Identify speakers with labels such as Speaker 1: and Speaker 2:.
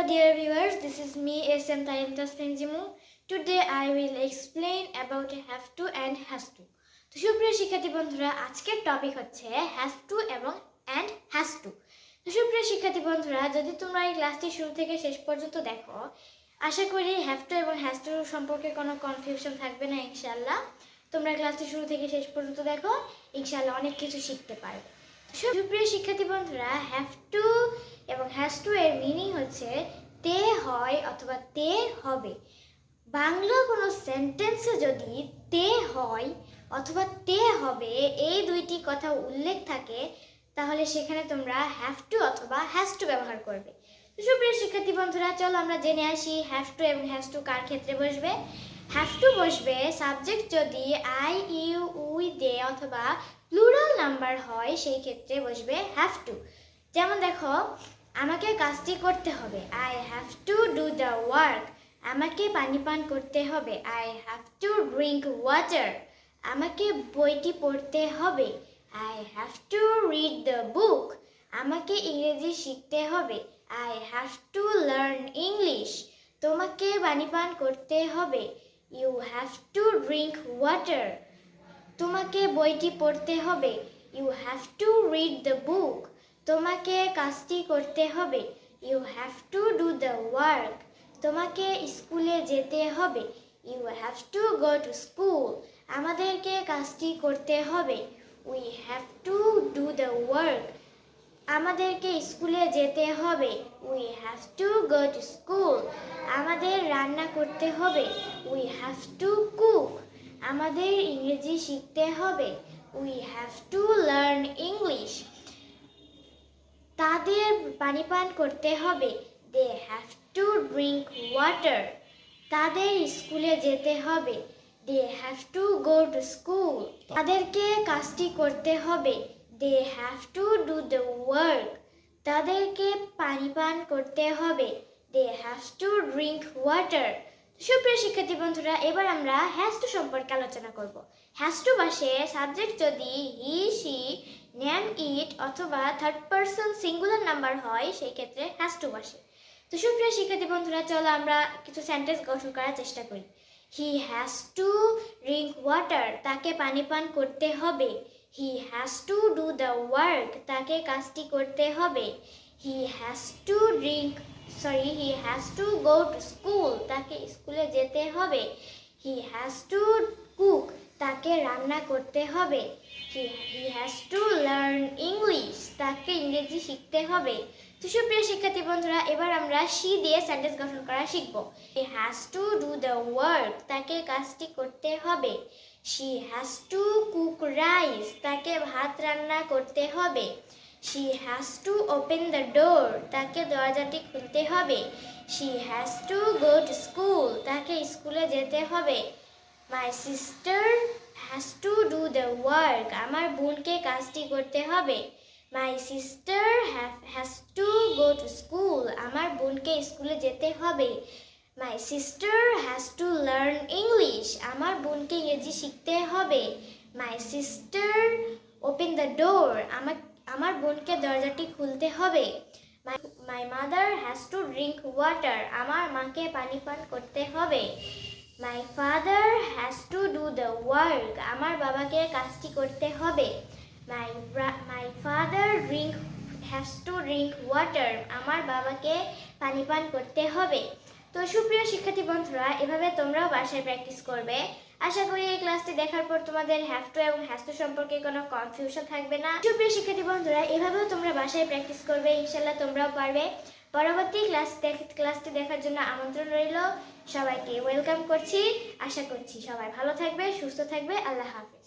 Speaker 1: dear viewers, this is me SM Tayantas Penjimu. Today I will explain about have to and has to. তো সুপ্রিয় শিক্ষার্থী বন্ধুরা, আজকের topic হচ্ছে has to এবং and has to. তো সুপ্রিয় শিক্ষার্থী বন্ধুরা, যদি তোমরা এই ক্লাসটি শুরু থেকে শেষ পর্যন্ত দেখো, আশা করি have to এবং has to সম্পর্কে কোনো কনফিউশন থাকবে না ইনশাআল্লাহ। তোমরা ক্লাসটি শুরু থেকে শেষ পর্যন্ত দেখো, ইনশাআল্লাহ অনেক কিছু শিখতে পারবে। সুপ্রিয় শিক্ষার্থী বন্ধুরা, have to এবং has to এর মিনিং হচ্ছে তে হয় অথবা তে হবে। বাংলা কোনো সেন্টেন্সে যদি তে হয় অথবা তে হবে এই দুইটি কথা উল্লেখ থাকে, তাহলে সেখানে তোমরা have to অথবা has to ব্যবহার করবে। সুপ্রিয় শিক্ষার্থী বন্ধুরা, চলো আমরা জেনে আসি have to এবং has to কার ক্ষেত্রে বসবে। have to বসবে সাবজেক্ট যদি আই, ইউ, উই, দে অথবা প্লুরাল নাম্বার হয়, সেই ক্ষেত্রে বসবে have to। যেমন দেখো, আমাকে কাজটি করতে হবে, I have to do the work. আমাকে পানি পান করতে হবে, I have to drink water. আমাকে বইটি পড়তে হবে, I have to read the book. আমাকে ইংরেজি শিখতে হবে, I have to learn English. তোমাকে পানি পান করতে হবে, you have to drink water. তোমাকে বইটি পড়তে হবে, you have to read the book. তোমাকে কাজটি করতে হবে, you have to do the work. তোমাকে স্কুলে যেতে হবে, you have to go to school. আমাদেরকে কাজটি করতে হবে, we have to do the work. আমাদেরকে স্কুলে যেতে হবে, we have to go to school. আমাদের রান্না করতে হবে, উই হ্যাভ টু কুক। আমাদের ইংরেজি শিখতে হবে, we have to learn English. তাদের পানি পান করতে হবে, they have to drink water. তাদের স্কুলে যেতে হবে, they have to go to school. তাদেরকে কাজটি করতে হবে, they have to do the work. তাদেরকে পানি পান করতে হবে, they have to drink water. সুপ্রিয় শিক্ষার্থী বন্ধুরা, এবার আমরা হ্যাজ টু সম্পর্কে আলোচনা করব। হ্যাজ টু বসে সাবজেক্ট যদি হি, সি, নেম, ইট অথবা থার্ড পারসন সিঙ্গুলার নাম্বার হয়, সেই ক্ষেত্রে হ্যাজ টু বসে। তো সুপ্রিয় শিক্ষার্থী বন্ধুরা, চলো আমরা কিছু সেন্টেন্স গঠন করার চেষ্টা করি। He has to drink water. তাকে পানি পান করতে হবে। He has to do the work. তাকে কাজটি করতে হবে। He has to go to school. তাকে স্কুলে যেতে হবে। He has to cook. তাকে রান্না করতে হবে। He has to learn English. তাকে ইংরেজি শিখতে হবে। তো সুপ্রিয় শিক্ষার্থী বন্ধুরা, এবার আমরা শি দিয়ে সেন্টেন্স গঠন করা শিখব। He has to do the work. তাকে কাজটি করতে হবে। She has to cook rice. তাকে ভাত রান্না করতে হবে। She has to open the door. তাকে দরজাটি খুলতে হবে। She has to go to school. তাকে স্কুলে যেতে হবে। My sister has to do the work. আমার বোনকে কাজটি করতে হবে। My sister has to go to school. আমার বোনকে স্কুলে যেতে হবে। My sister has to learn English. আমার বোনকে ইংরেজি শিখতে হবে। My sister open the door. আমার বোনকে দরজাটি খুলতে হবে। My mother has to drink water. আমার মাকে পানি পান করতে হবে। My father has to do the work. আমার বাবাকে কাজটি করতে হবে। My father has to drink water. আমার বাবাকে পানি পান করতে হবে। তো সুপ্রিয় শিক্ষার্থী বন্ধুরা, এভাবে তোমরাও বাসায় প্র্যাকটিস করবে। আশা করি এই ক্লাসটি দেখার পর তোমাদের হ্যাভ টু এবং হ্যাজ টু সম্পর্কে কোনো কনফিউশন থাকবে না। সুপ্রিয় শিক্ষার্থী বন্ধুরা, এভাবেও তোমরা বাসায় প্র্যাকটিস করবে, ইনশাল্লাহ তোমরাও পারবে। পরবর্তী ক্লাসটি দেখার জন্য আমন্ত্রণ রইল। সবাইকে ওয়েলকাম করছি। আশা করছি সবাই ভালো থাকবে, সুস্থ থাকবে। আল্লাহ হাফেজ।